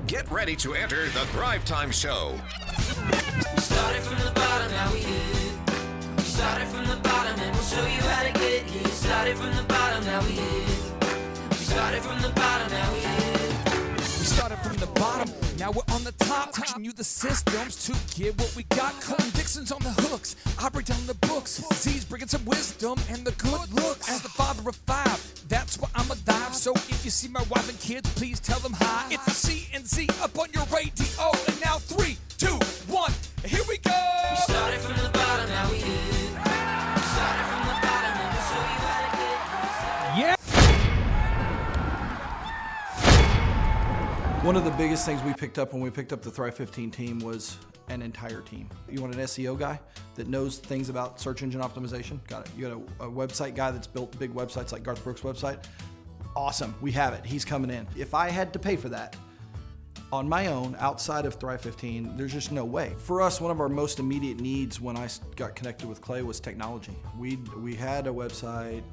Get ready to enter the Thrive Time Show. We started from the bottom, now we here. We started from the bottom and we'll show you how to get here. Started from the bottom, now we here. We started from the bottom, now we here. We started from the bottom, now we're on the top. Teaching you the systems to get what we got. Colton Dixon's on the hooks, I break down the books. Z's bringing some wisdom and the good looks. As the father of five, that's why I'm alive. So if you see my wife and kids, please tell them hi. It's the C&Z up on your radio. And now 3, 2, 1, here we go. We started from the bottom, now we here. We started from the bottom and we'll show you how to get here. Yeah. One of the biggest things we picked up when we picked up the Thrive 15 team was an entire team. You want an SEO guy that knows things about search engine optimization? Got it. You got a website guy that's built big websites like Garth Brooks' website? Awesome, we have it. He's coming in. If I had to pay for that on my own, outside of Thrive 15, there's just no way. For us, one of our most immediate needs when I got connected with Clay was technology. We had a website,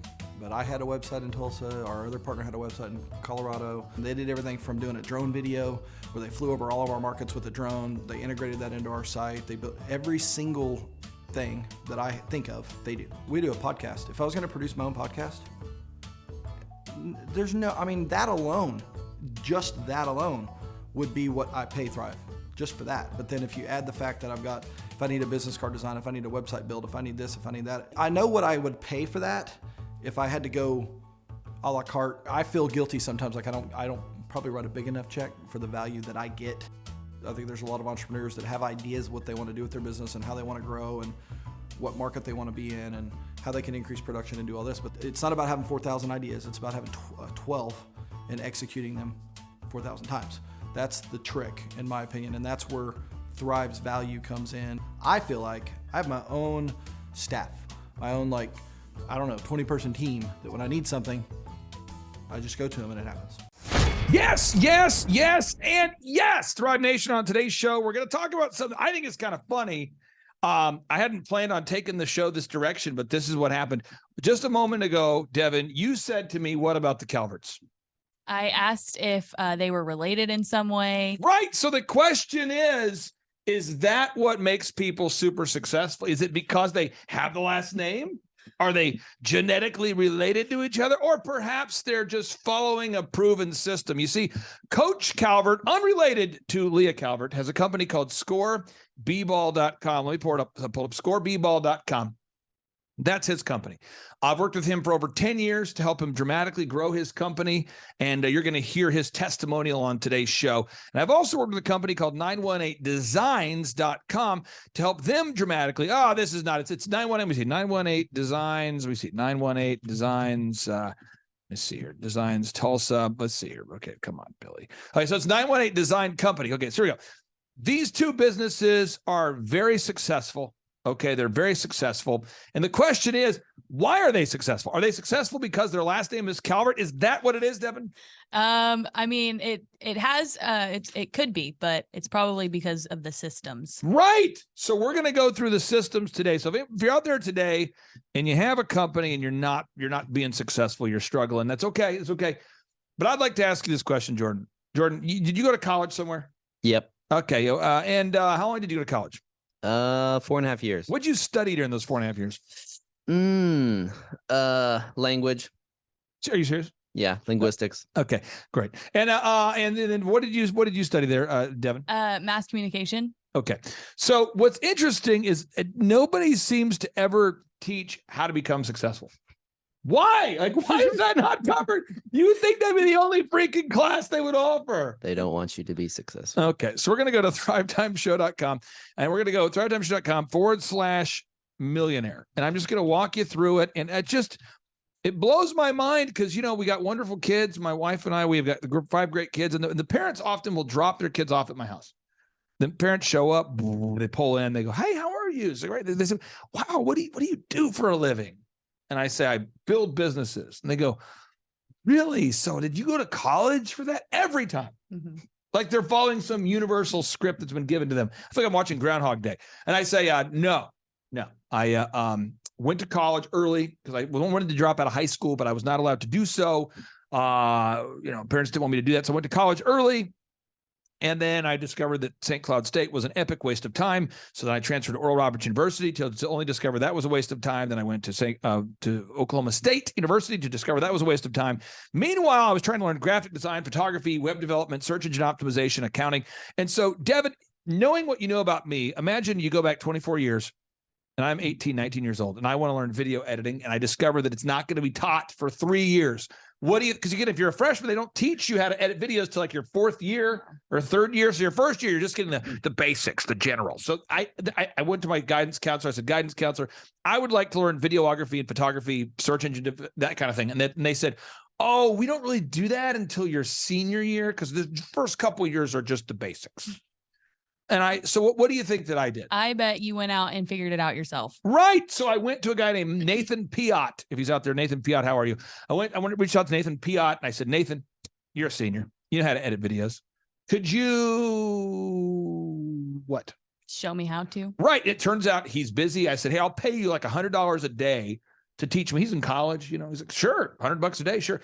but I had a website in Tulsa. Our other partner had a website in Colorado. They did everything from doing a drone video where they flew over all of our markets with a drone. They integrated that into our site. They built every single thing that I think of, they do. We do a podcast. If I was gonna produce my own podcast, there's no, I mean, that alone, just that alone would be what I pay Thrive, just for that. But then if you add the fact that I've got, if I need a business card design, if I need a website build, if I need this, if I need that, I know what I would pay for that. If I had to go a la carte, I feel guilty sometimes, like I don't probably write a big enough check for the value that I get. I think there's a lot of entrepreneurs that have ideas what they want to do with their business and how they want to grow and what market they want to be in and how they can increase production and do all this. But it's not about having 4,000 ideas. It's about having 12 and executing them 4,000 times. That's the trick, in my opinion, and that's where Thrive's value comes in. I feel like I have my own staff, my own, like, I don't know, 20-person team that when I need something, I just go to them and it happens. Yes, yes, yes, and yes. Thrive Nation, on today's show, we're going to talk about something I think is kind of funny. I hadn't planned on taking the show this direction, but this is what happened. Just a moment ago, Devin, you said to me, what about the Calverts? I asked if they were related in some way. Right. So the question is that what makes people super successful? Is it because they have the last name? Are they genetically related to each other? Or perhaps they're just following a proven system. You see, Coach Calvert, unrelated to Leah Calvert, has a company called ScoreBball.com. Let me pull up ScoreBball.com. That's his company. I've worked with him for over 10 years to help him dramatically grow his company, and you're going to hear his testimonial on today's show. And I've also worked with a company called 918designs.com to help them dramatically. Oh, this is not, it's 918. We see 918 Designs. We see 918 Designs. Let's see here. Designs Tulsa. Let's see here. Okay, come on, Billy. All right, so it's 918 Design Company. Okay, so here we go. These two businesses are very successful. Okay, they're very successful. And the question is, why are they successful? Are they successful because their last name is Calvert? Is that what it is, Devin? I mean, it could be, but it's probably because of the systems. Right. So we're going to go through the systems today. So if you're out there today and you have a company and you're not being successful, you're struggling, that's okay. It's okay. But I'd like to ask you this question, Jordan. Jordan, did you go to college somewhere? Yep. Okay. And how long did you go to college? 4.5 years. What'd you study during those 4.5 years? Language. Are you serious? Yeah, linguistics. Okay, great. And then what did you study there, Devin? Mass communication. Okay. So what's interesting is nobody seems to ever teach how to become successful. Why? Like, why is that not covered? You would think that'd be the only freaking class they would offer. They don't want you to be successful. Okay. So we're going to go to thrivetimeshow.com and we're going to go thrivetimeshow.com/millionaire. And I'm just going to walk you through it. And it blows my mind because, we got wonderful kids. My wife and I, we've got 5 great kids, and the parents often will drop their kids off at my house. The parents show up, they pull in, they go, "Hey, how are you?" So, right? They say, "Wow, what do you do for a living?" And I say, "I build businesses." And they go, "Really? So did you go to college for that?" Every time. Mm-hmm. Like they're following some universal script that's been given to them. I feel like I'm watching Groundhog Day. And I say, no. I went to college early because I wanted to drop out of high school, but I was not allowed to do so. Parents didn't want me to do that. So I went to college early. And then I discovered that St. Cloud State was an epic waste of time. So then I transferred to Oral Roberts University to only discover that was a waste of time. Then I went to Oklahoma State University to discover that was a waste of time. Meanwhile, I was trying to learn graphic design, photography, web development, search engine optimization, accounting. And so, Devin, knowing what you know about me, imagine you go back 24 years and I'm 18, 19 years old, and I want to learn video editing, and I discover that it's not going to be taught for 3 years. What do you, because again, if you're a freshman, they don't teach you how to edit videos to like your 4th year or 3rd year. So your 1st year, you're just getting the basics, the general. So I went to my guidance counselor. I said, guidance counselor, I would like to learn videography and photography, search engine, that kind of thing. And they said, oh, we don't really do that until your senior year because the first couple of years are just the basics. And so what do you think that I did? I bet you went out and figured it out yourself. Right. So I went to a guy named Nathan Piot. If he's out there, Nathan Piot, how are you? I went to reach out to Nathan Piot and I said, Nathan, you're a senior. You know how to edit videos. Could you what? Show me how to. Right. It turns out he's busy. I said, hey, I'll pay you like $100 a day to teach me. He's in college. You know, he's like, sure, $100 a day. Sure.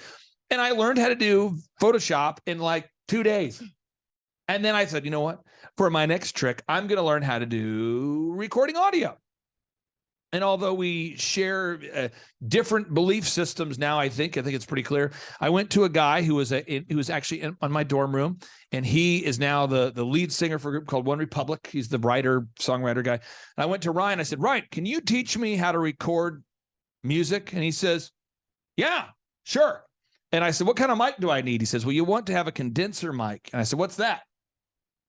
And I learned how to do Photoshop in like 2 days. And then I said, you know what? For my next trick, I'm going to learn how to do recording audio. And although we share different belief systems now, I think it's pretty clear. I went to a guy who was actually on my dorm room, and he is now the lead singer for a group called One Republic. He's the songwriter guy. And I went to Ryan. I said, Ryan, can you teach me how to record music? And he says, yeah, sure. And I said, what kind of mic do I need? He says, well, you want to have a condenser mic. And I said, what's that?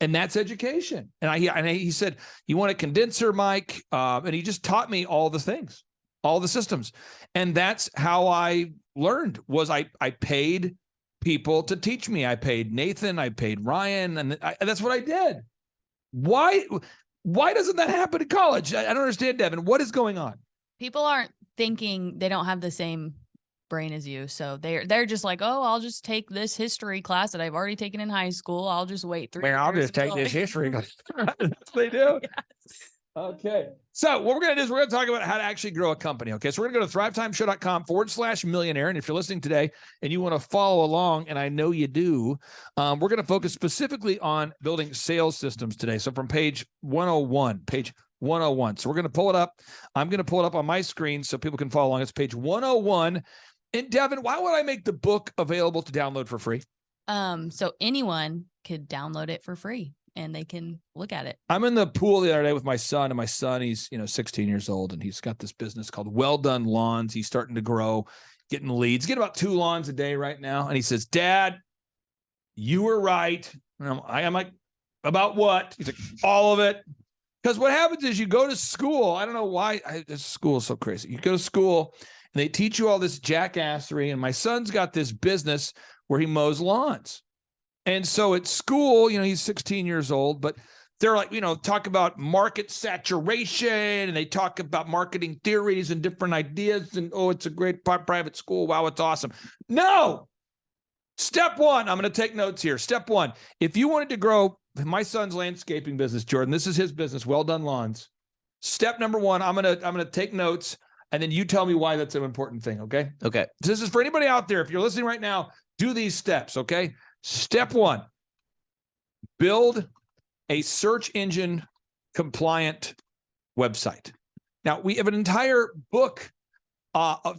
And that's education. And he said, you want a condenser mic? And he just taught me all the things, all the systems. And that's how I learned was I paid people to teach me. I paid Nathan, I paid Ryan, and that's what I did. Why doesn't that happen in college? I don't understand, Devin. What is going on? People aren't thinking, they don't have the same brain as you, so they're just like, oh, I'll just take this history class that I've already taken in high school. I'll just wait 3 years. I'll just take this history class. They do. Yes. Okay. So what we're going to do is we're going to talk about how to actually grow a company. Okay. So we're going to go to thrivetimeshow.com/millionaire. And if you're listening today and you want to follow along, and I know you do, we're going to focus specifically on building sales systems today. So from page 101. So we're going to pull it up. I'm going to pull it up on my screen so people can follow along. It's page 101. And Devin, why would I make the book available to download for free? So anyone could download it for free and they can look at it. I'm in the pool the other day with my son, and my son, he's 16 years old, and he's got this business called Well Done Lawns. He's starting to grow, getting leads, getting about 2 lawns a day right now. And he says, Dad, you were right. And I'm like, about what? He's like, all of it. Because what happens is you go to school. I don't know why this school is so crazy. You go to school and they teach you all this jackassery. And my son's got this business where he mows lawns. And so at school, he's 16 years old, but they're like, talk about market saturation, and they talk about marketing theories and different ideas. And, oh, it's a great private school. Wow, it's awesome. No. Step 1, I'm going to take notes here. Step 1, if you wanted to grow my son's landscaping business, Jordan, this is his business, Well Done Lawns. Step number 1, I'm going to take notes, and then you tell me why that's an important thing, okay? Okay. This is for anybody out there. If you're listening right now, do these steps, okay? Step 1, build a search engine compliant website. Now, we have an entire book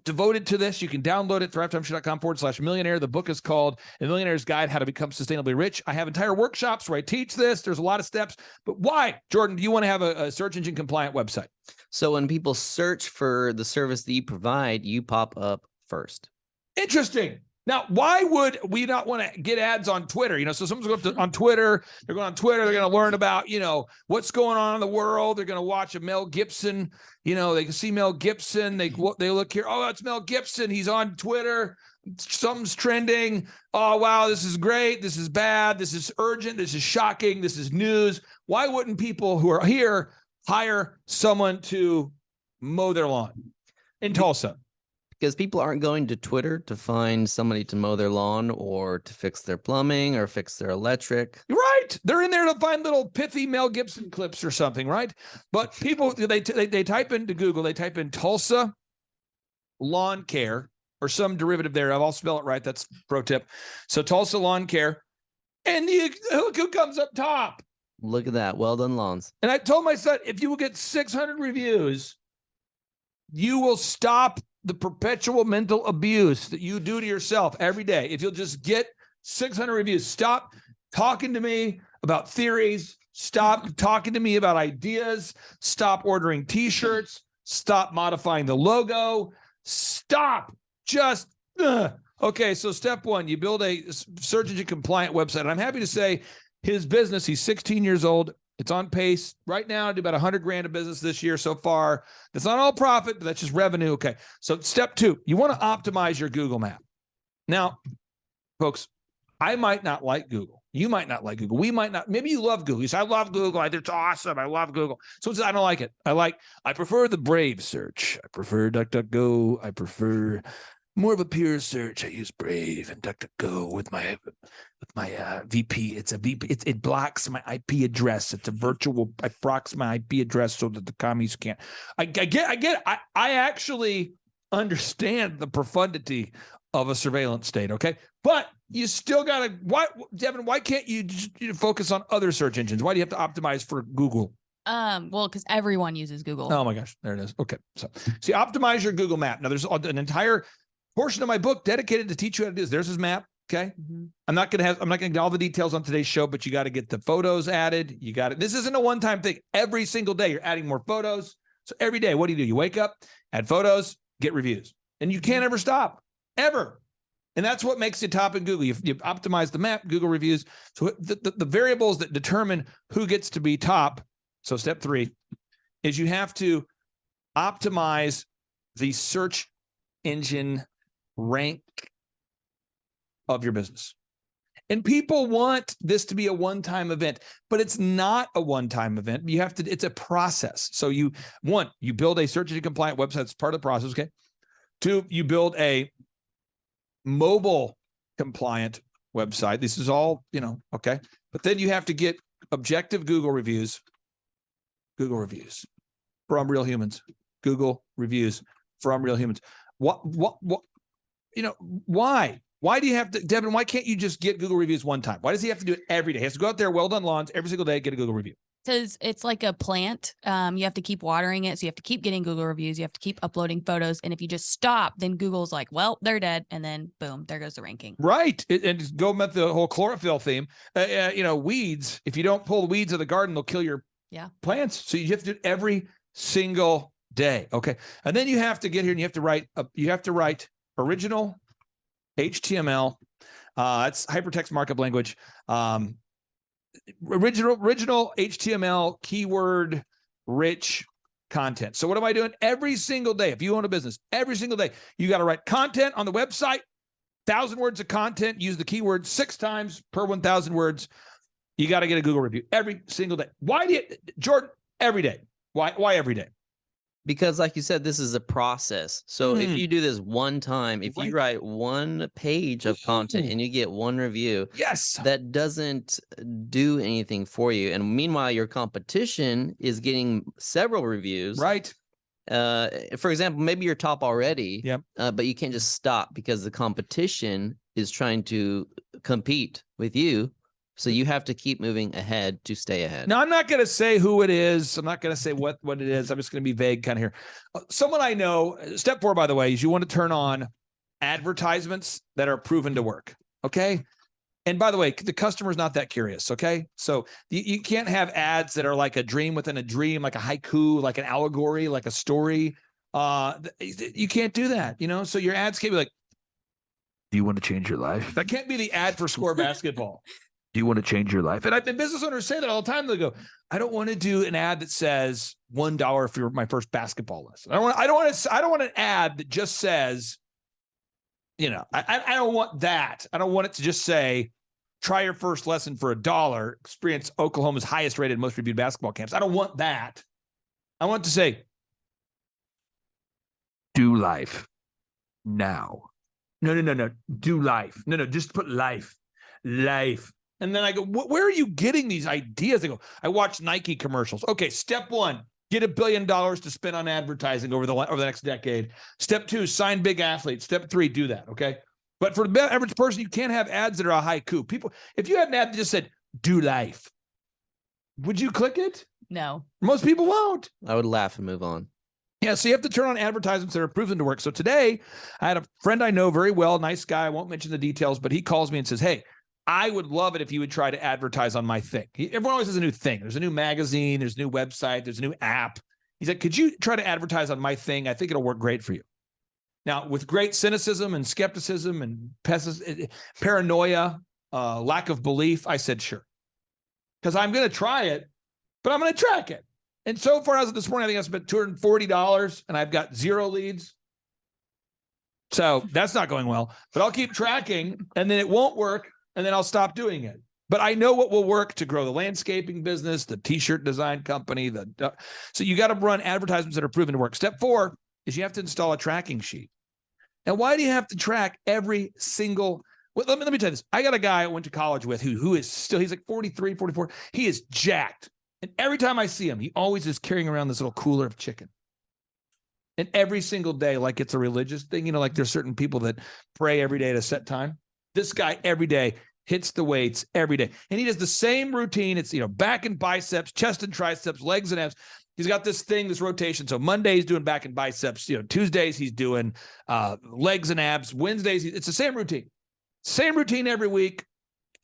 devoted to this. You can download it, thrivetimeshow.com/millionaire. The book is called The Millionaire's Guide, How to Become Sustainably Rich. I have entire workshops where I teach this. There's a lot of steps. But why, Jordan, do you want to have a search engine compliant website? So when people search for the service that you provide, you pop up first. Interesting. Now, why would we not want to get ads on Twitter? So someone's going on Twitter. They're going on Twitter. They're going to learn about, what's going on in the world. They're going to watch a Mel Gibson. They can see Mel Gibson. They look here. Oh, that's Mel Gibson. He's on Twitter. Something's trending. Oh, wow, this is great. This is bad. This is urgent. This is shocking. This is news. Why wouldn't people who are here hire someone to mow their lawn in Tulsa? Because people aren't going to Twitter to find somebody to mow their lawn or to fix their plumbing or fix their electric. Right. They're in there to find little pithy Mel Gibson clips or something, right? But people, they type into Google, they type in Tulsa lawn care or some derivative there. I'll spell it right. That's pro tip. So Tulsa lawn care. And look who comes up top. Look at that. Well done, Lawns. And I told my son, if you will get 600 reviews, you will stop the perpetual mental abuse that you do to yourself every day. If you'll just get 600 reviews, stop talking to me about theories, stop talking to me about ideas, stop ordering t-shirts, stop modifying the logo, stop. Just, okay, so step one, you build a search engine compliant website. And I'm happy to say his business, he's 16 years old. It's on pace right now to do about 100 grand of business this year so far. That's not all profit, but that's just revenue. Okay. So step two, you want to optimize your Google map. Now, folks, I might not like Google. You might not like Google. We might not. Maybe you love Google. You say, I love Google. It's awesome. I love Google. So I don't like it. I prefer the Brave search. I prefer DuckDuckGo. I prefer more of a pure search. I use Brave and DuckDuckGo with my VP. It's a VP. It blocks my IP address. It's a virtual. I blocks my IP address so that the commies can't. I get it. I actually understand the profundity of a surveillance state. Okay, but you still gotta. Why, Devin? Why can't you just focus on other search engines? Why do you have to optimize for Google? Well, because everyone uses Google. Oh my gosh, there it is. Okay, so see, optimize your Google map. Now, there's an entire portion of my book dedicated to teach you how to do this. There's his map. Okay. Mm-hmm. I'm not going to get all the details on today's show, but you got to get the photos added. You got it. This isn't a one-time thing. Every single day you're adding more photos. So every day, what do? You wake up, add photos, get reviews, and you can't ever stop, ever. And that's what makes you top in Google. You optimize the map, Google reviews. So the variables that determine who gets to be top. So step three is you have to optimize the search engine rank of your business. And people want this to be a one-time event, but it's not a one-time event. It's a process. So you build a search engine compliant website. That's part of the process. Okay. Two, you build a mobile compliant website. This is all, okay. But then you have to get objective Google reviews from real humans, Google reviews from real humans. What, why? Why do you have to, Devin, why can't you just get Google reviews one time? Why does he have to do it every day? He has to go out there, well done lawns, every single day, get a Google review. Because it's like a plant. You have to keep watering it. So you have to keep getting Google reviews. You have to keep uploading photos. And if you just stop, then Google's like, well, they're dead. And then boom, there goes the ranking. Right. And go with the whole chlorophyll theme. Weeds, if you don't pull the weeds of the garden, they'll kill your plants. So you have to do it every single day. Okay. And then you have to get here and you have to write original HTML. It's hypertext markup language. Original HTML keyword rich content. So what am I doing every single day? If you own a business, every single day, you got to write content on the website, 1,000 words of content, use the keyword 6 times per 1,000 words. You got to get a Google review every single day. Why do you, Jordan, every day? Why every day? Because like you said, this is a process. So if you do this one time, if you write one page of content and you get one review, that doesn't do anything for you. And meanwhile, your competition is getting several reviews. Right. For example, maybe you're top already, but you can't just stop because the competition is trying to compete with you. So you have to keep moving ahead to stay ahead. Now, I'm not going to say who it is. I'm not going to say what it is. I'm just going to be vague kind of here. Someone I know, step 4, by the way, is you want to turn on advertisements that are proven to work. Okay. And by the way, the customer's not that curious. Okay. So you can't have ads that are like a dream within a dream, like a haiku, like an allegory, like a story. You can't do that, so your ads can't be like, do you want to change your life? That can't be the ad for Score Basketball. Do you want to change your life? And I've been business owners say that all the time. They go, I don't want to do an ad that says $1 for my first basketball lesson. I don't want an ad that just says, I don't want that. I don't want it to just say, try your first lesson for $1, experience Oklahoma's highest rated, most reviewed basketball camps. I don't want that. I want to say, do life now. No. Do life. No, just put life. And then I go, where are you getting these ideas? They go, I watch Nike commercials. Okay, step 1, get $1 billion to spend on advertising over the next decade. Step 2, sign big athletes. Step 3, do that, okay? But for the average person, you can't have ads that are a haiku. People, if you had an ad that just said, do life, would you click it? No. Most people won't. I would laugh and move on. Yeah, so you have to turn on advertisements that are proven to work. So today, I had a friend I know very well, nice guy. I won't mention the details, but he calls me and says, hey, I would love it if you would try to advertise on my thing. Everyone always has a new thing. There's a new magazine. There's a new website. There's a new app. He's like, could you try to advertise on my thing? I think it'll work great for you. Now, with great cynicism and skepticism and paranoia, lack of belief, I said, sure. Because I'm going to try it, but I'm going to track it. And so far, as of this morning, I think I spent $240 and I've got 0 leads. So that's not going well, but I'll keep tracking and then it won't work and then I'll stop doing it. But I know what will work to grow the landscaping business, the t-shirt design company. So you got to run advertisements that are proven to work. Step 4 is you have to install a tracking sheet. Now, why do you have to track every single? Well, let me tell you this. I got a guy I went to college with who is still, he's like 43, 44. He is jacked. And every time I see him, he always is carrying around this little cooler of chicken. And every single day, like it's a religious thing, you know, like there's certain people that pray every day at a set time. This guy every day hits the weights every day. And he does the same routine. It's, you know, back and biceps, chest and triceps, legs and abs. He's got this thing, this rotation. So Monday he's doing back and biceps. You know, Tuesdays he's doing legs and abs. Wednesdays, it's the same routine. Same routine every week.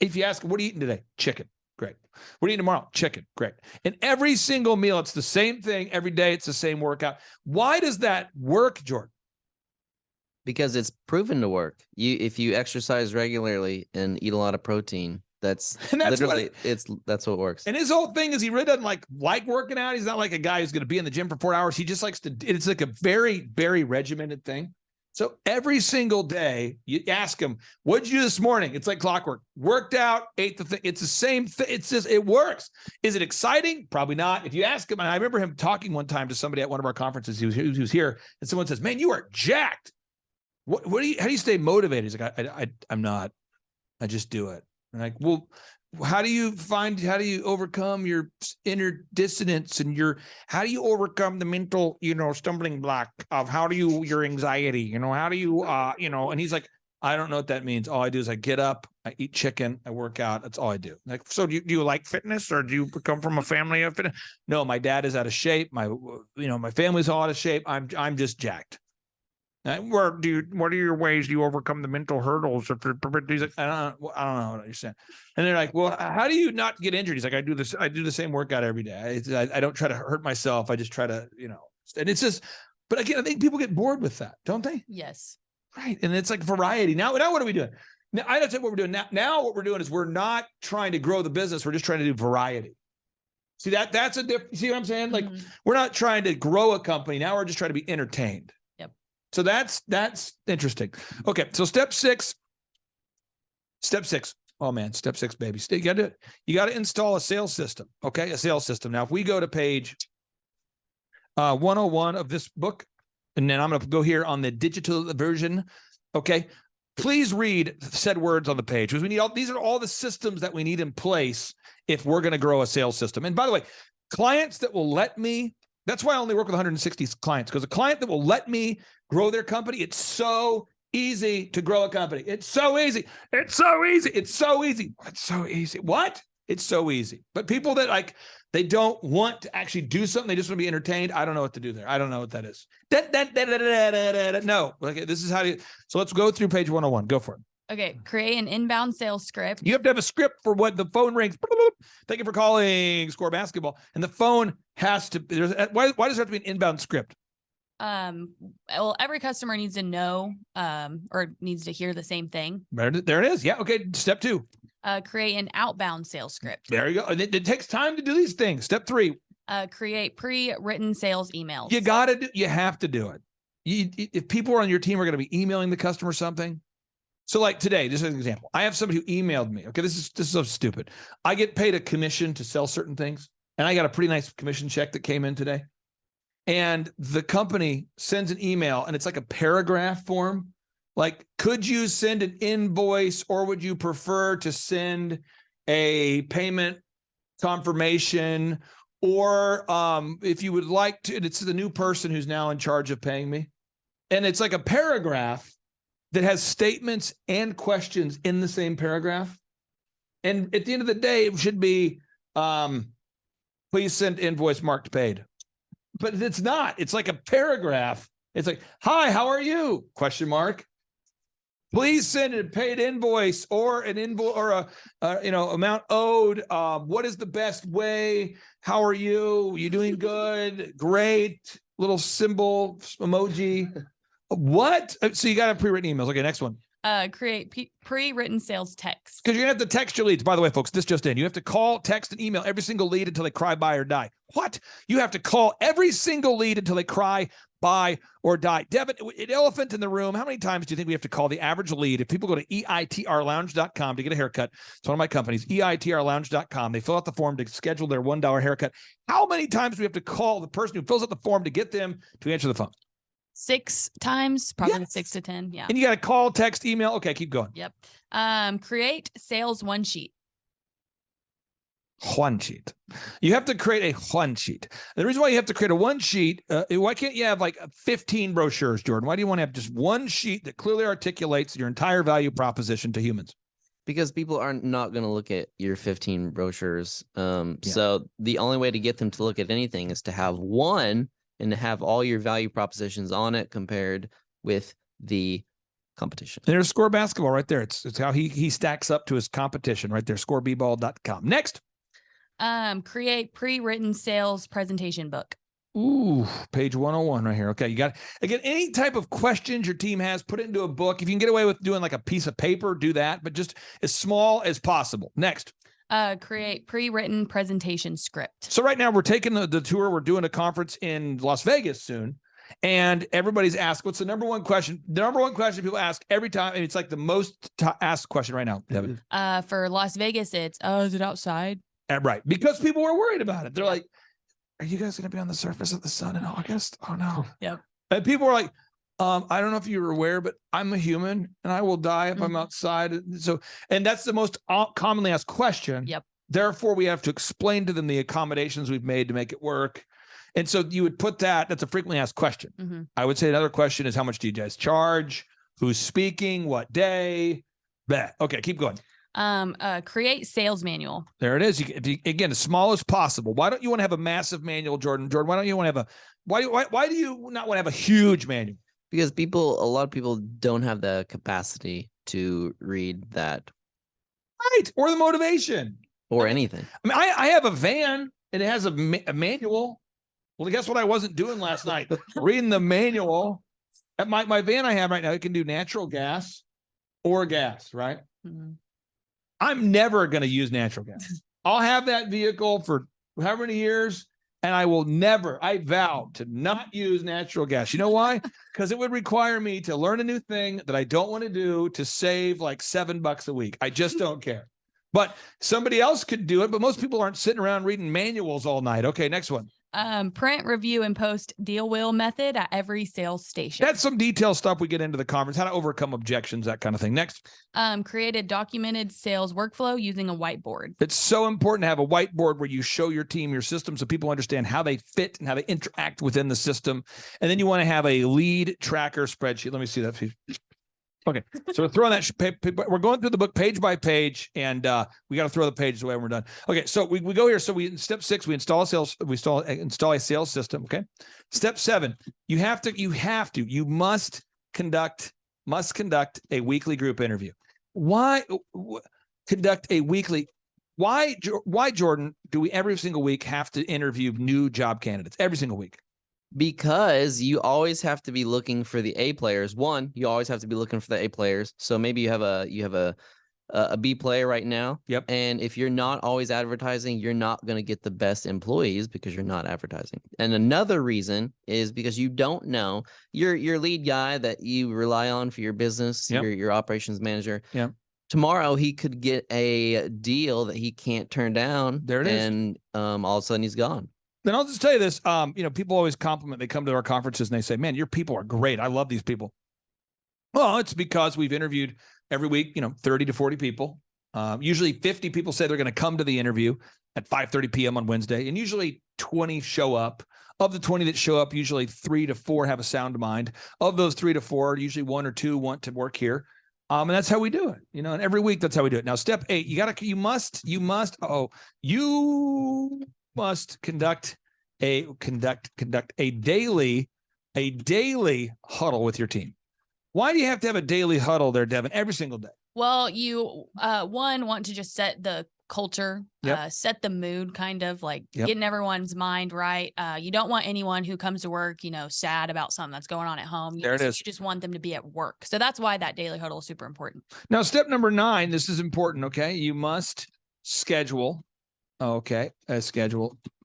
If you ask him, what are you eating today? Chicken. Great. What are you eating tomorrow? Chicken. Great. And every single meal, it's the same thing. Every day, it's the same workout. Why does that work, Jordan? Because it's proven to work. If you exercise regularly and eat a lot of protein, that's literally that's what works. And his whole thing is he really doesn't like working out. He's not like a guy who's going to be in the gym for 4 hours. He just likes to. It's like a very, very regimented thing. So every single day, you ask him, what'd you do this morning? It's like clockwork. Worked out, ate the thing. It's the same thing. It's just, it works. Is it exciting? Probably not. If you ask him, and I remember him talking one time to somebody at one of our conferences, he was here, and someone says, man, you are jacked. How do you stay motivated? He's like, I'm not. I just do it. And like, well, how do you overcome your inner dissonance and how do you overcome the mental, stumbling block of your anxiety, how do you, and he's like, I don't know what that means. All I do is I get up, I eat chicken, I work out. That's all I do. Like, so do you like fitness or do you come from a family of fitness? No, my dad is out of shape. My family's all out of shape. I'm just jacked. What are your ways you overcome the mental hurdles? He's like, I don't know what you're saying. And they're like, well, how do you not get injured? He's like, I do the same workout every day. I don't try to hurt myself. I just try to, and it's just, but again, I think people get bored with that, don't they? Yes. Right. And it's like variety. Now what are we doing? Now, I don't know what we're doing. Now what we're doing is we're not trying to grow the business. We're just trying to do variety. See, that's a different, see what I'm saying? Like, we're not trying to grow a company. Now we're just trying to be entertained. So that's interesting. Okay, so step six. Oh man, step 6, baby. You got to install a sales system. Okay, a sales system. Now, if we go to page 101 of this book, and then I'm going to go here on the digital version. Okay, please read said words on the page because these are all the systems that we need in place if we're going to grow a sales system. And by the way, clients that will let me. That's why I only work with 160 clients, because a client that will let me grow their company, it's so easy to grow a company. It's so easy. It's so easy. It's so easy. It's so easy. What? It's so easy. But people that they don't want to actually do something, they just want to be entertained. I don't know what to do there. I don't know what that is. No. Okay, this is how so let's go through page 101. Go for it. Okay, create an inbound sales script. You have to have a script for when the phone rings. Thank you for calling Score Basketball. And the phone has to, why does there have to be an inbound script? Well, every customer needs to know or needs to hear the same thing. There it is. Yeah. Okay. Step 2. Create an outbound sales script. There you go. And it takes time to do these things. Step 3. Create pre-written sales emails. You have to do it. If people on your team are going to be emailing the customer something. So like today, just as an example, I have somebody who emailed me. Okay, this is so stupid. I get paid a commission to sell certain things, and I got a pretty nice commission check that came in today. And the company sends an email, and it's like a paragraph form. Like, could you send an invoice, or would you prefer to send a payment confirmation, or if you would like to? It's the new person who's now in charge of paying me, and it's like a paragraph. that has statements and questions in the same paragraph. And at the end of the day, it should be, please send invoice marked paid. But it's not. It's like a paragraph. It's like, hi, how are you? Question mark. Please send a paid invoice or an invoice or a amount owed. What is the best way? How are you? You doing good? Great. Little symbol emoji. What? So you got a pre-written emails. Okay, next one. Create pre-written sales text. Because you're going to have to text your leads. By the way, folks, this just in. You have to call, text, and email every single lead until they cry, buy, or die. What? You have to call every single lead until they cry, buy, or die. Devin, an elephant in the room. How many times do you think we have to call the average lead? If people go to eitrlounge.com to get a haircut, it's one of my companies, eitrlounge.com. They fill out the form to schedule their $1 haircut. How many times do we have to call the person who fills out the form to get them to answer the phone? 6 times, probably Yes. 6 to 10. Yeah. And you got to call, text, email. Okay, keep going. Yep. Create sales one sheet. One sheet. You have to create a one sheet. The reason why you have to create a one sheet, why can't you have like 15 brochures, Jordan? Why do you want to have just one sheet that clearly articulates your entire value proposition to humans? Because people are not going to look at your 15 brochures. So the only way to get them to look at anything is to have one and to have all your value propositions on it compared with the competition. There's Score Basketball right there. It's how he stacks up to his competition right there. ScoreBball.com. Next. Create pre-written sales presentation book. Ooh, page 101 right here. Okay, you got, again, any type of questions your team has, put it into a book. If you can get away with doing like a piece of paper, do that, but just as small as possible. Next. Create pre-written presentation script. So right now we're taking the tour. We're doing a conference in Las Vegas soon. And everybody's asked, what's the number one question? The number one question people ask every time, and it's like the most asked question right now, Devin. For Las Vegas, it's, is it outside? Right. Because people are worried about it. They're like, are you guys going to be on the surface of the sun in August? Oh, no. Yep. And people are like, I don't know if you were aware, but I'm a human and I will die if I'm outside. So, and that's the most commonly asked question. Yep. Therefore, we have to explain to them the accommodations we've made to make it work. And so you would put that's a frequently asked question. I would say another question is, how much do you guys charge? Who's speaking? What day? Bleh. Okay, keep going. Create sales manual. There it is. Again, as small as possible. Why don't you want to have a massive manual, Jordan? Jordan, why don't you want to have why do you not want to have a huge manual? Because a lot of people don't have the capacity to read that. Right. Or the motivation. Or anything. I mean, I have a van and it has a manual. Well, guess what I wasn't doing last night? Reading the manual. At my van I have right now, it can do natural gas or gas, right? I'm never going to use natural gas. I'll have that vehicle for however many years, and I vow to not use natural gas. You know why? Because it would require me to learn a new thing that I don't want to do to save like $7 a week. I just don't care. But somebody else could do it, but most people aren't sitting around reading manuals all night. Okay, next one. Print, review, and post deal wheel method at every sales station. That's some detailed stuff we get into the conference, how to overcome objections, that kind of thing. Next. Create a documented sales workflow using a whiteboard. It's so important to have a whiteboard where you show your team your system so people understand how they fit and how they interact within the system. And then you want to have a lead tracker spreadsheet. Let me see that. Okay, so we're throwing that. We're going through the book page by page, and we got to throw the pages away when we're done. Okay, so we go here. So we step 6, we install a sales system. Okay, step 7, you must conduct a weekly group interview. Why conduct a weekly? Why, Jordan, do we every single week have to interview new job candidates every single week? Because you always have to be looking for the A players. One, you always have to be looking for the A players. So maybe you have a B player right now. Yep. And if you're not always advertising, you're not going to get the best employees because you're not advertising. And another reason is because you don't know your lead guy that you rely on for your business, your operations manager. Yeah. Tomorrow he could get a deal that he can't turn down. There it is. And all of a sudden he's gone. Then I'll just tell you this. People always compliment. They come to our conferences and they say, man, your people are great. I love these people. Well, it's because we've interviewed every week, 30 to 40 people. Usually 50 people say they're going to come to the interview at 5:30 p.m. on Wednesday. And usually 20 show up. Of the 20 that show up, usually 3 to 4 have a sound mind. Of those 3 to 4, usually 1 or 2 want to work here. And that's how we do it, and every week that's how we do it. Now, step 8, you must conduct a daily huddle with your team. Why do you have to have a daily huddle there, Devin, every single day? Well, you want to just set the culture, set the mood, kind of like getting everyone's mind right. You don't want anyone who comes to work, sad about something that's going on at home. You just want them to be at work. So that's why that daily huddle is super important. Now, step number 9, this is important. Okay. You must schedule a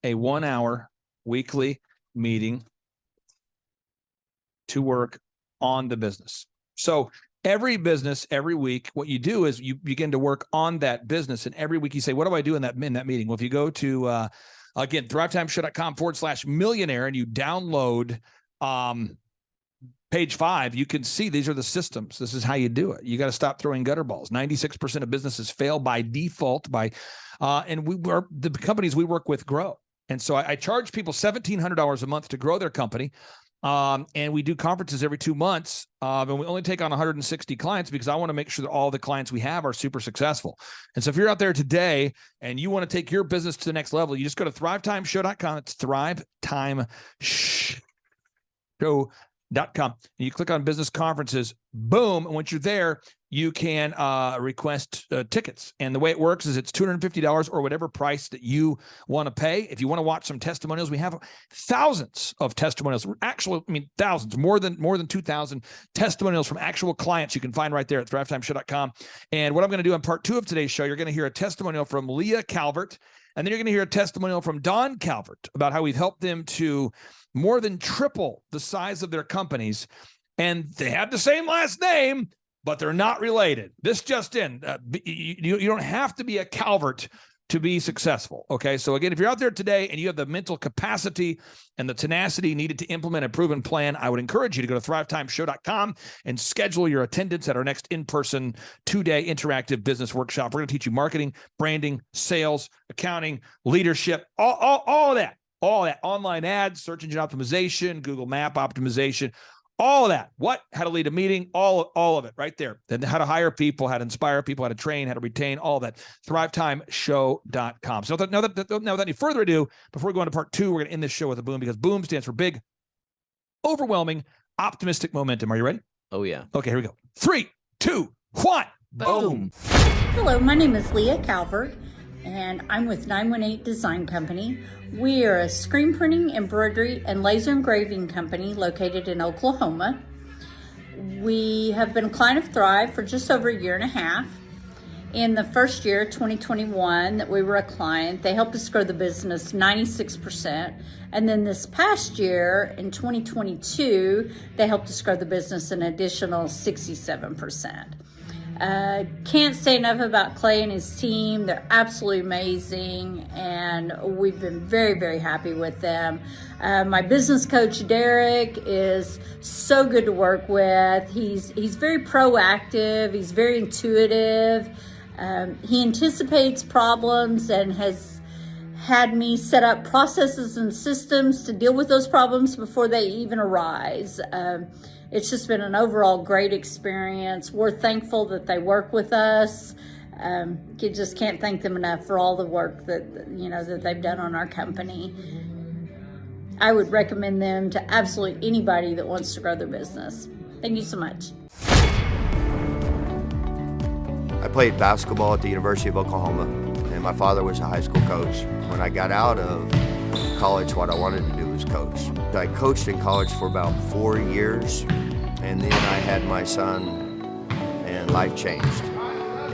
1-hour weekly meeting to work on the business. So every business, every week, what you do is you begin to work on that business. And every week you say, what do I do in that meeting? Well, if you go to, again, thrivetimeshow.com/millionaire and you download page 5, you can see these are the systems. This is how you do it. You got to stop throwing gutter balls. 96% of businesses fail by default and the companies we work with grow. And so I charge people $1,700 a month to grow their company. And we do conferences every 2 months, and we only take on 160 clients because I want to make sure that all the clients we have are super successful. And so if you're out there today and you want to take your business to the next level, you just go to thrivetimeshow.com. It's thrivetimeshow.com. And you click on business conferences, boom. And once you're there, you can request tickets. And the way it works is it's $250 or whatever price that you want to pay. If you want to watch some testimonials, we have thousands of testimonials. Thousands, more than 2,000 testimonials from actual clients you can find right there at thrivetimeshow.com. And what I'm going to do on part 2 of today's show, you're going to hear a testimonial from Leah Calvert, and then you're going to hear a testimonial from Don Calvert about how we've helped them to more than triple the size of their companies. And they have the same last name, but they're not related. This just in. You don't have to be a Calvert to be successful. Okay. So again, if you're out there today and you have the mental capacity and the tenacity needed to implement a proven plan, I would encourage you to go to thrivetimeshow.com and schedule your attendance at our next in-person 2-day interactive business workshop. We're going to teach you marketing, branding, sales, accounting, leadership, all of that. All that, online ads, search engine optimization, Google Map optimization, all of that. How to lead a meeting, all of it right there. Then how to hire people, how to inspire people, how to train, how to retain, all of that. thrivetimeshow.com. So without any further ado, before we go into part 2, we're going to end this show with a boom, because boom stands for big, overwhelming, optimistic momentum. Are you ready? Oh, yeah. Okay, here we go. 3, 2, 1. Boom. Hello, my name is Leah Calvert, and I'm with 918 Design Company. We are a screen printing, embroidery, and laser engraving company located in Oklahoma. We have been a client of Thrive for just over a year and a half. In the first year, 2021, that we were a client, they helped us grow the business 96%. And then this past year, in 2022, they helped us grow the business an additional 67%. Can't say enough about Clay and his team. They're absolutely amazing, and we've been very, very happy with them. My business coach, Derek, is so good to work with. He's very proactive. He's very intuitive. He anticipates problems and has had me set up processes and systems to deal with those problems before they even arise. It's just been an overall great experience. We're thankful that they work with us. You just can't thank them enough for all the work that they've done on our company. I would recommend them to absolutely anybody that wants to grow their business. Thank you so much. I played basketball at the University of Oklahoma, and my father was a high school coach. When I got out of college, what I wanted to do was coach. I coached in college for about 4 years, and then I had my son, and life changed.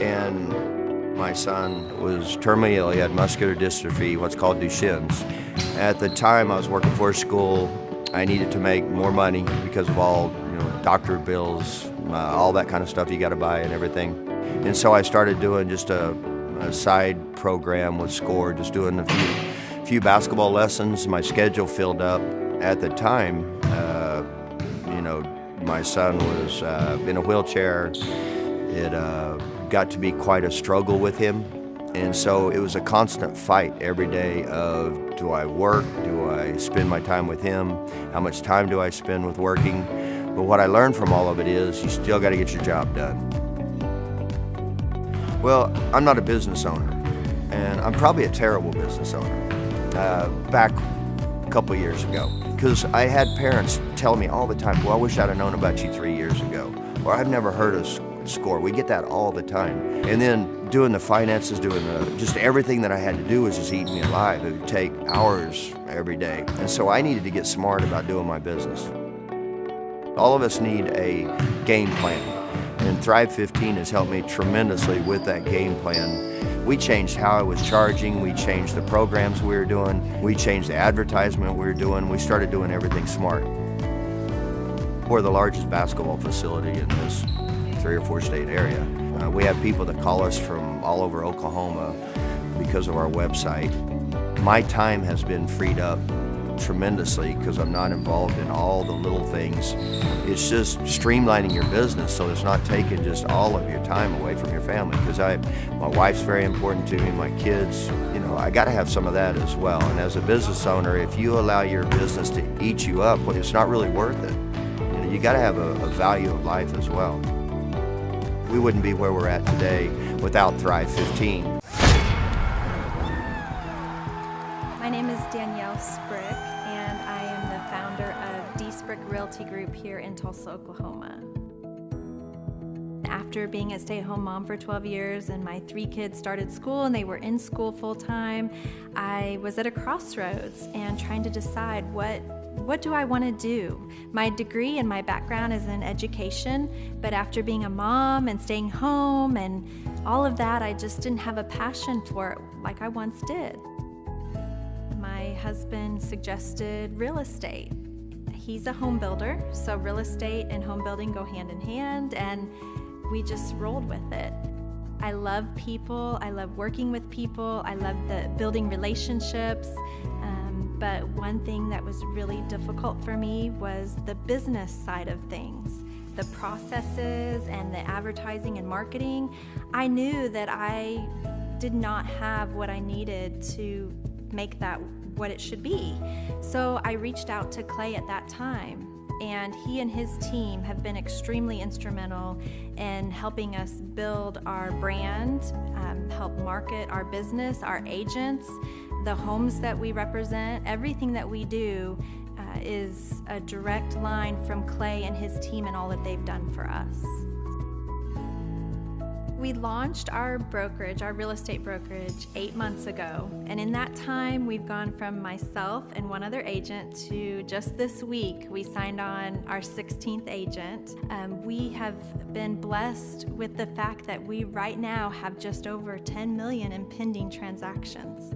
And my son was terminally ill. He had muscular dystrophy, what's called Duchenne's. At the time, I was working for a school. I needed to make more money because of all, doctor bills, all that kind of stuff you got to buy and everything. And so I started doing just a side program with SCORE, just doing a few basketball lessons. My schedule filled up. At the time, my son was in a wheelchair. It got to be quite a struggle with him, And so it was a constant fight every day of, do I work? Do I spend my time with him? How much time do I spend with working? But what I learned from all of it is you still got to get your job done. Well, I'm not a business owner, and I'm probably a terrible business owner. Back a couple years ago, because I had parents tell me all the time, well, I wish I'd have known about you 3 years ago, or I've never heard of SCORE. We get that all the time. And then doing the finances, just everything that I had to do was just eating me alive. It would take hours every day. And so I needed to get smart about doing my business. All of us need a game plan, and Thrive 15 has helped me tremendously with that game plan. We changed how I was charging, we changed the programs we were doing, we changed the advertisement we were doing, we started doing everything smart. We're the largest basketball facility in this 3 or 4 state area. We have people that call us from all over Oklahoma because of our website. My time has been freed up tremendously because I'm not involved in all the little things. It's just streamlining your business so it's not taking just all of your time away from your family, because my wife's very important to me, my kids, I got to have some of that as well. And as a business owner, if you allow your business to eat you up, well, it's not really worth it. You got to have a value of life as well. We wouldn't be where we're at today without Thrive 15. My name is Danielle Sprick, and I am the founder of D Sprick Realty Group here in Tulsa, Oklahoma. After being a stay-at-home mom for 12 years and my 3 kids started school and they were in school full-time, I was at a crossroads and trying to decide what do I want to do? My degree and my background is in education, but after being a mom and staying home and all of that, I just didn't have a passion for it like I once did. My husband suggested real estate. He's a home builder, so real estate and home building go hand in hand, and we just rolled with it. I love people, I love working with people, I love building relationships, but one thing that was really difficult for me was the business side of things. The processes and the advertising and marketing. I knew that I did not have what I needed to make that what it should be. So I reached out to Clay at that time, and he and his team have been extremely instrumental in helping us build our brand, help market our business, our agents, the homes that we represent. Everything that we do is a direct line from Clay and his team and all that they've done for us. We launched our brokerage, our real estate brokerage, 8 months ago. And in that time, we've gone from myself and one other agent to just this week, we signed on our 16th agent. We have been blessed with the fact that we right now have just over 10 million in pending transactions.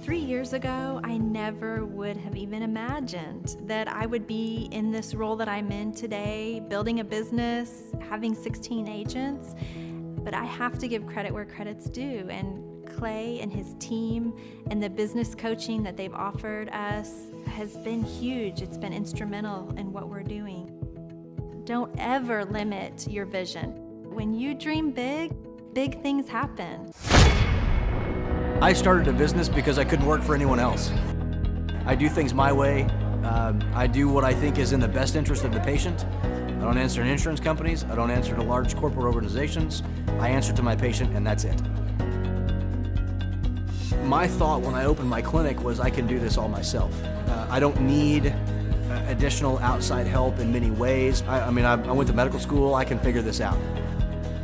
3 years ago, I never would have even imagined that I would be in this role that I'm in today, building a business, having 16 agents. But I have to give credit where credit's due, and Clay and his team and the business coaching that they've offered us has been huge. It's been instrumental in what we're doing. Don't ever limit your vision. When you dream big, big things happen. I started a business because I couldn't work for anyone else. I do things my way. I do what I think is in the best interest of the patient. I don't answer to insurance companies. I don't answer to large corporate organizations. I answer to my patient, and that's it. My thought when I opened my clinic was I can do this all myself. I don't need additional outside help in many ways. I went to medical school. I can figure this out.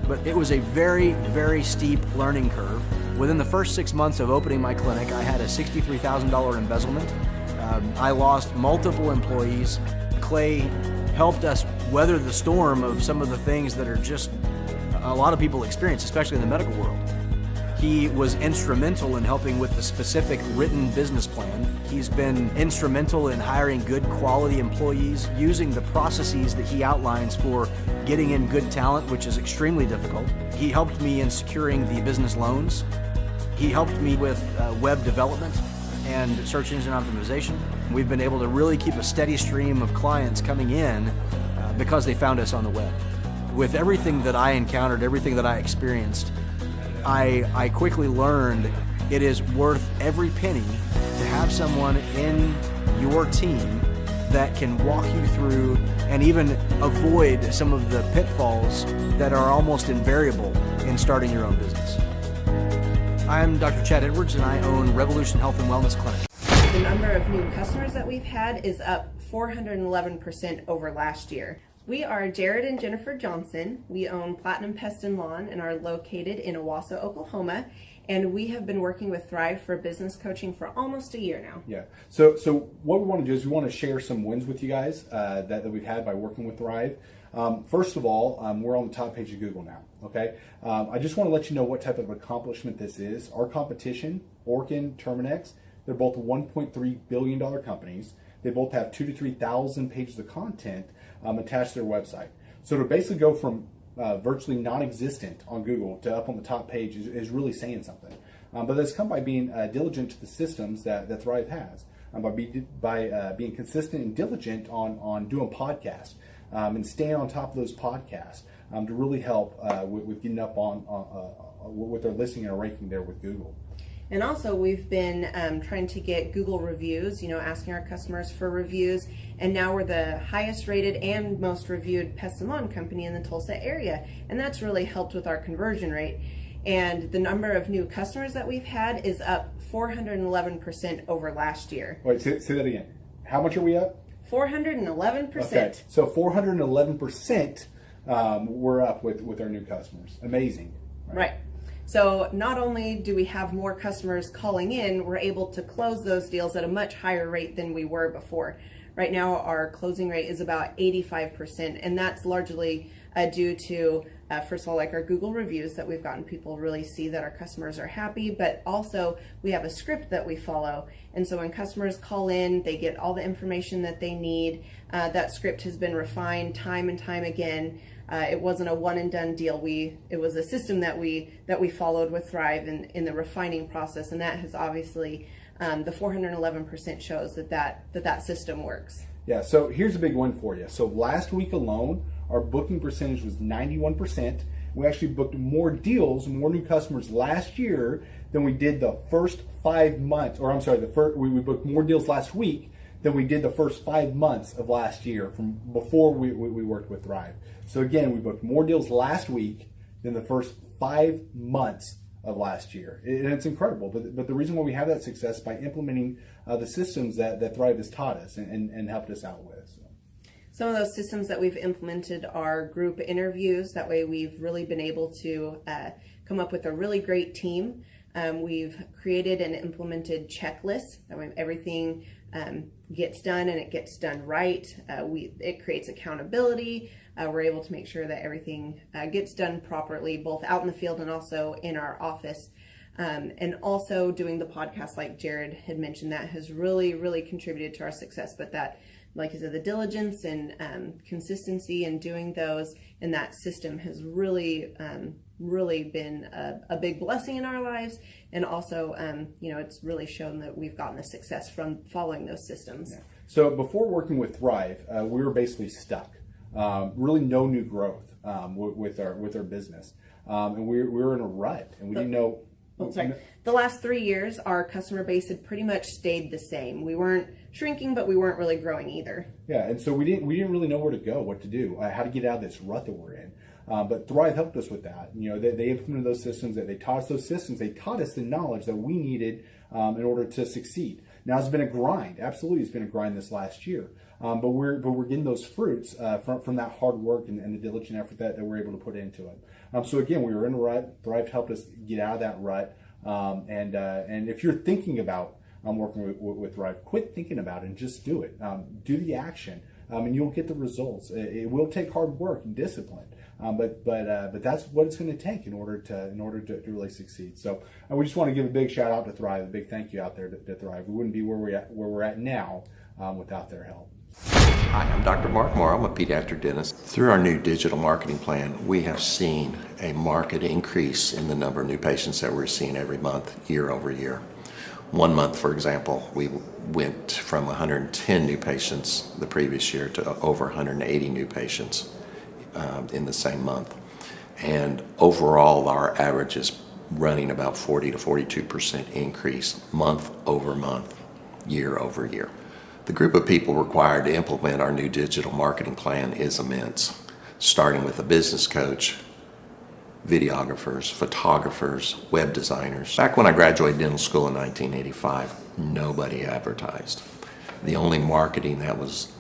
But it was a very, very steep learning curve. Within the first 6 months of opening my clinic, I had a $63,000 embezzlement. I lost multiple employees. Clay helped us weather the storm of some of the things that are just a lot of people experience, especially in the medical world. He was instrumental in helping with the specific written business plan. He's been instrumental in hiring good quality employees, using the processes that he outlines for getting in good talent, which is extremely difficult. He helped me in securing the business loans. He helped me with web development and search engine optimization. We've been able to really keep a steady stream of clients coming in because they found us on the web. With everything that I encountered, everything that I experienced, I quickly learned it is worth every penny to have someone in your team that can walk you through and even avoid some of the pitfalls that are almost invariable in starting your own business. I'm Dr. Chad Edwards, and I own Revolution Health and Wellness Clinic. The number of new customers that we've had is up 411% over last year. We are Jared and Jennifer Johnson. We own Platinum Pest and Lawn and are located in Owasso, Oklahoma. And we have been working with Thrive for business coaching for almost a year now. Yeah. So what we want to do is we want to share some wins with you guys that we've had by working with Thrive. First of all, we're on the top page of Google now. Okay. I just want to let you know what type of accomplishment this is. Our competition, Orkin, Terminex, they're both $1.3 billion companies. They both have 2,000 to 3,000 pages of content attached to their website. So to basically go from virtually non-existent on Google to up on the top page is really saying something. But that's come by being diligent to the systems that Thrive has, by being consistent and diligent on doing podcasts and staying on top of those podcasts to really help with getting up on with their listing and ranking there with Google. And also we've been trying to get Google reviews, asking our customers for reviews. And now we're the highest rated and most reviewed pest and lawn company in the Tulsa area. And that's really helped with our conversion rate. And the number of new customers that we've had is up 411% over last year. Wait, say that again. How much are we up? 411%. Okay, so 411% we're up with our new customers. Amazing. Right. So not only do we have more customers calling in, we're able to close those deals at a much higher rate than we were before. Right now, our closing rate is about 85%, and that's largely due to, first of all, like our Google reviews that we've gotten people really see that our customers are happy, but also we have a script that we follow. And so when customers call in, they get all the information that they need. That script has been refined time and time again. It wasn't a one and done deal. It was a system that we followed with Thrive in the refining process, and that has obviously the 411% shows that system works. Yeah. So here's a big one for you. So last week alone, our booking percentage was 91%. We actually booked more deals, more new customers last year than we did the first 5 months. Or I'm sorry, we booked more deals last week than we did the first 5 months of last year from before we worked with Thrive. So again, we booked more deals last week than the first 5 months of last year. And it's incredible. But the reason why we have that success is by implementing the systems that Thrive has taught us and helped us out with. So. Some of those systems that we've implemented are group interviews. That way we've really been able to come up with a really great team. We've created and implemented checklists. That way everything gets done and it gets done right. It creates accountability. We're able to make sure that everything gets done properly, both out in the field and also in our office. And also doing the podcast, like Jared had mentioned, that has really, really contributed to our success. But that, like I said, the diligence and consistency in doing those and that system has really, really been a big blessing in our lives. And also, it's really shown that we've gotten the success from following those systems. Yeah. So before working with Thrive, we were basically stuck. Really no new growth with our business. And we were in a rut and we didn't know. The last 3 years, our customer base had pretty much stayed the same. We weren't shrinking, but we weren't really growing either. Yeah, and so we didn't really know where to go, what to do, how to get out of this rut that we're in. But Thrive helped us with that. They implemented those systems. They taught us those systems. They taught us the knowledge that we needed in order to succeed. Now it's been a grind. Absolutely, it's been a grind this last year. But we're getting those fruits from that hard work and the diligent effort that we're able to put into it. So again, we were in a rut. Thrive helped us get out of that rut. And if you're thinking about working with Thrive, quit thinking about it and just do it. Do the action, and you'll get the results. It will take hard work and discipline, but that's what it's going to take in order to really succeed. So we just want to give a big shout out to Thrive, a big thank you out there to Thrive. We wouldn't be where we're at now without their help. Hi, I'm Dr. Mark Moore. I'm a pediatric dentist. Through our new digital marketing plan, we have seen a marked increase in the number of new patients that we're seeing every month, year over year. 1 month, for example, we went from 110 new patients the previous year to over 180 new patients in the same month. And overall, our average is running about 40 to 42% increase month over month, year over year. The group of people required to implement our new digital marketing plan is immense, starting with a business coach, videographers, photographers, web designers. Back when I graduated dental school in 1985, nobody advertised. The only marketing that was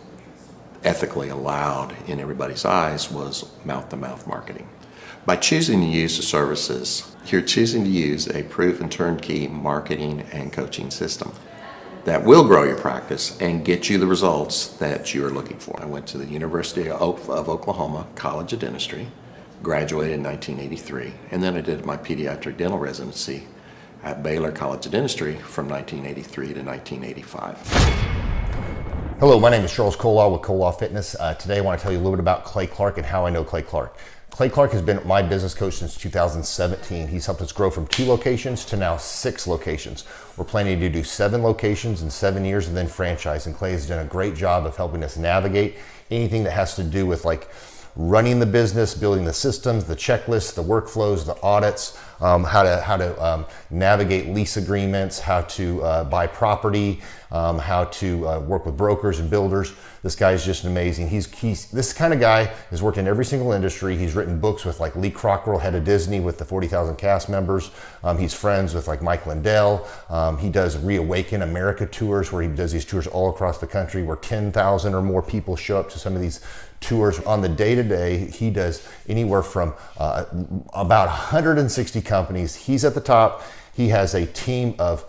ethically allowed in everybody's eyes was mouth-to-mouth marketing. By choosing to use the services, you're choosing to use a proven turnkey marketing and coaching system that will grow your practice and get you the results that you're looking for. I went to the University of Oklahoma College of Dentistry, graduated in 1983, and then I did my pediatric dental residency at Baylor College of Dentistry from 1983 to 1985. Hello, my name is Charles Kolaw with Kolaw Fitness. Today I want to tell you a little bit about Clay Clark and how I know Clay Clark. Clay Clark has been my business coach since 2017. He's helped us grow from 2 locations to now 6 locations. We're planning to do 7 locations in 7 years and then franchise. And Clay has done a great job of helping us navigate anything that has to do with like running the business, building the systems, the checklists, the workflows, the audits, how to navigate lease agreements, how to buy property, how to work with brokers and builders. This guy is just amazing. He's this kind of guy has worked in every single industry. He's written books with like Lee Crockrell, head of Disney, with the 40,000 cast members. He's friends with like Mike Lindell. He does Reawaken America tours where he does these tours all across the country where 10,000 or more people show up to some of these tours. On the day-to-day, he does anywhere from about 160 companies. He's at the top. He has a team of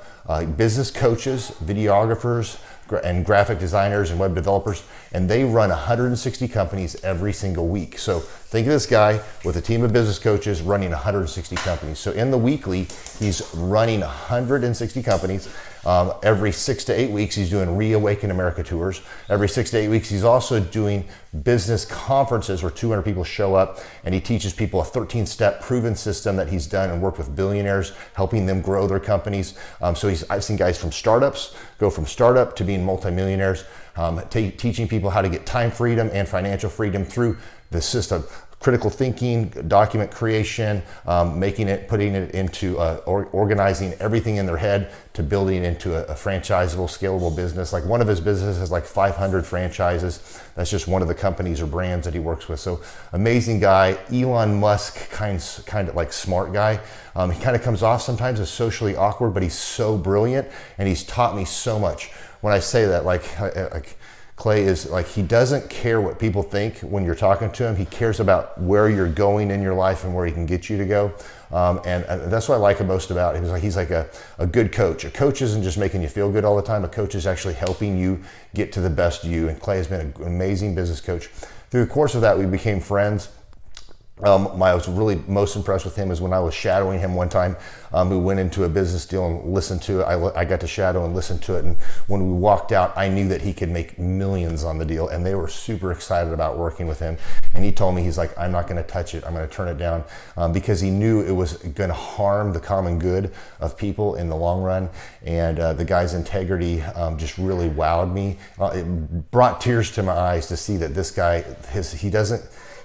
business coaches, videographers, and graphic designers and web developers, and they run 160 companies every single week. So think of this guy with a team of business coaches running 160 companies. So in the weekly, he's running 160 companies. Every 6 to 8 weeks, he's doing Reawaken America tours. Every 6 to 8 weeks, he's also doing business conferences where 200 people show up, and he teaches people a 13-step proven system that he's done and worked with billionaires, helping them grow their companies. So I've seen guys from startups go from startup to being multimillionaires, teaching people how to get time freedom and financial freedom through the system. Critical thinking, document creation, putting it into organizing everything in their head to building into a franchisable, scalable business. Like one of his businesses has like 500 franchises. That's just one of the companies or brands that he works with. So amazing guy, Elon Musk kind of like smart guy. He kind of comes off sometimes as socially awkward, but he's so brilliant and he's taught me so much. When I say that, like Clay is like, he doesn't care what people think when you're talking to him. He cares about where you're going in your life and where he can get you to go. And that's what I like most about him. He's like a good coach. A coach isn't just making you feel good all the time. A coach is actually helping you get to the best you. And Clay has been an amazing business coach. Through the course of that, we became friends. I was really most impressed with him is when I was shadowing him one time. We went into a business deal and listened to it. I got to shadow and listen to it. And when we walked out, I knew that he could make millions on the deal. And they were super excited about working with him. And he told me, he's like, I'm not going to touch it. I'm going to turn it down because he knew it was going to harm the common good of people in the long run. And the guy's integrity just really wowed me. It brought tears to my eyes to see that this guy,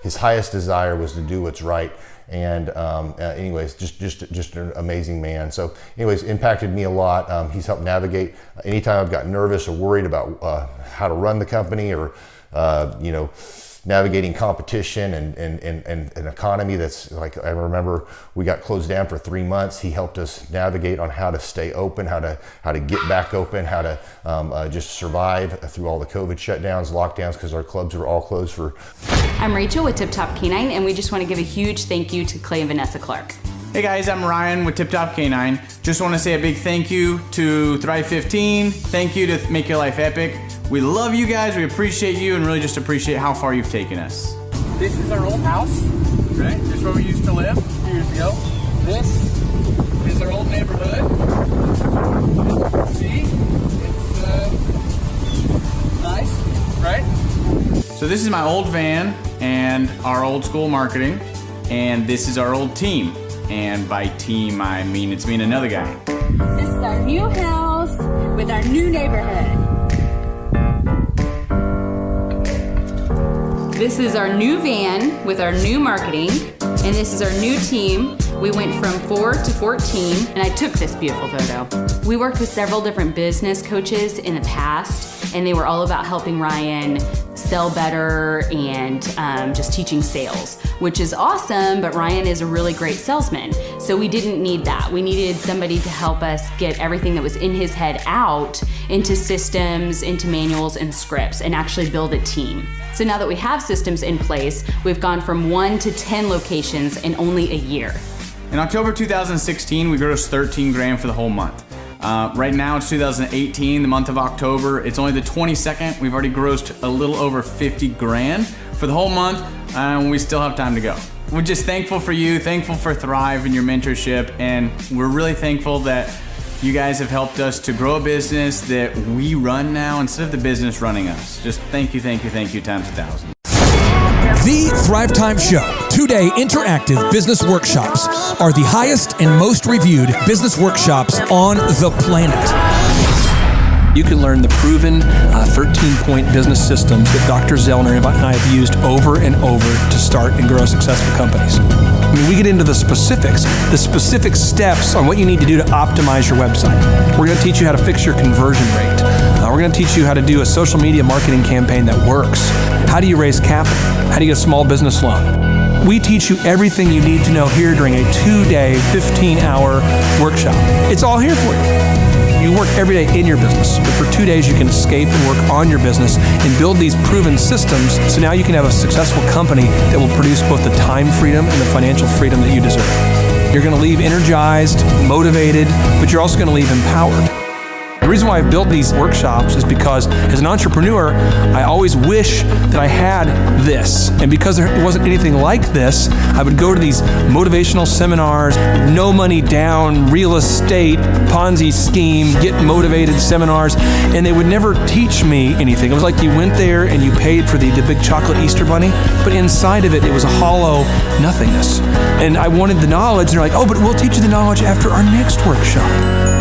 his highest desire was to do what's right. And anyways, just an amazing man. So anyways, impacted me a lot. He's helped navigate anytime I've got nervous or worried about how to run the company or, navigating competition and an economy that's like, I remember we got closed down for 3 months. He helped us navigate on how to stay open, how to get back open, how to just survive through all the COVID shutdowns, lockdowns, because our clubs were all closed for. I'm Rachel with Tip Top Canine, and we just want to give a huge thank you to Clay and Vanessa Clark. Hey guys, I'm Ryan with Tip Top Canine. Just want to say a big thank you to Thrive 15. Thank you to Make Your Life Epic. We love you guys, we appreciate you, and really just appreciate how far you've taken us. This is our old house, right? This is where we used to live a few years ago. This is our old neighborhood. See? It's nice, right? So this is my old van and our old school marketing, and this is our old team. And by team, I mean it's me and another guy. This is our new house with our new neighborhood. This is our new van with our new marketing, and this is our new team We went from 4 to 14, and I took this beautiful photo. We worked with several different business coaches in the past, and they were all about helping Ryan sell better and just teaching sales, which is awesome, but Ryan is a really great salesman. So we didn't need that. We needed somebody to help us get everything that was in his head out into systems, into manuals and scripts, and actually build a team. So now that we have systems in place, we've gone from 1 to 10 locations in only a year. In October 2016, we grossed 13 grand for the whole month. Right now it's 2018, the month of October. It's only the 22nd. We've already grossed a little over 50 grand for the whole month, and we still have time to go. We're just thankful for you, thankful for Thrive and your mentorship, and we're really thankful that you guys have helped us to grow a business that we run now instead of the business running us. Just thank you times 1,000. The Thrive Time Show 2-day interactive business workshops are the highest and most reviewed business workshops on the planet. You can learn the proven 13-point business systems that Dr. Zellner and I have used over and over to start and grow successful companies. I mean, we get into the specific steps on what you need to do to optimize your website. We're going to teach you how to fix your conversion rate. We're going to teach you how to do a social media marketing campaign that works. How do you raise capital? How do you get a small business loan? We teach you everything you need to know here during a 2-day, 15-hour workshop. It's all here for you. You work every day in your business, but for 2 days you can escape and work on your business and build these proven systems so now you can have a successful company that will produce both the time freedom and the financial freedom that you deserve. You're going to leave energized, motivated, but you're also going to leave empowered. The reason why I've built these workshops is because as an entrepreneur, I always wish that I had this. And because there wasn't anything like this, I would go to these motivational seminars, no money down, real estate, Ponzi scheme, get motivated seminars, and they would never teach me anything. It was like you went there and you paid for the big chocolate Easter bunny, but inside of it, it was a hollow nothingness. And I wanted the knowledge, and they're like, oh, but we'll teach you the knowledge after our next workshop.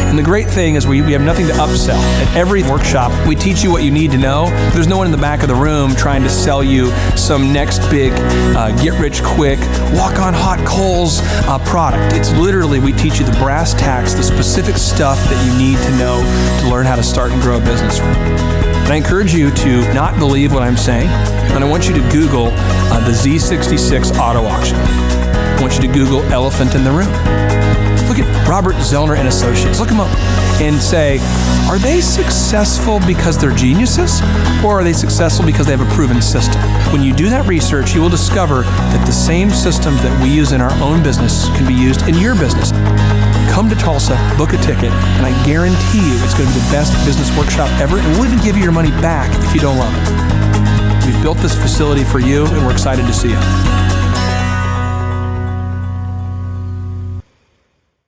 And the great thing is we have nothing to upsell. At every workshop, we teach you what you need to know. There's no one in the back of the room trying to sell you some next big get-rich-quick, walk-on-hot-coals product. It's literally, we teach you the brass tacks, the specific stuff that you need to know to learn how to start and grow a business. And I encourage you to not believe what I'm saying, and I want you to Google the Z66 auto auction. I want you to Google elephant in the room. Look at Robert Zellner and Associates. Look them up and say, are they successful because they're geniuses, or are they successful because they have a proven system? When you do that research, you will discover that the same systems that we use in our own business can be used in your business. Come to Tulsa, book a ticket, and I guarantee you it's going to be the best business workshop ever, and we'll even give you your money back if you don't love it. We've built this facility for you, and we're excited to see you.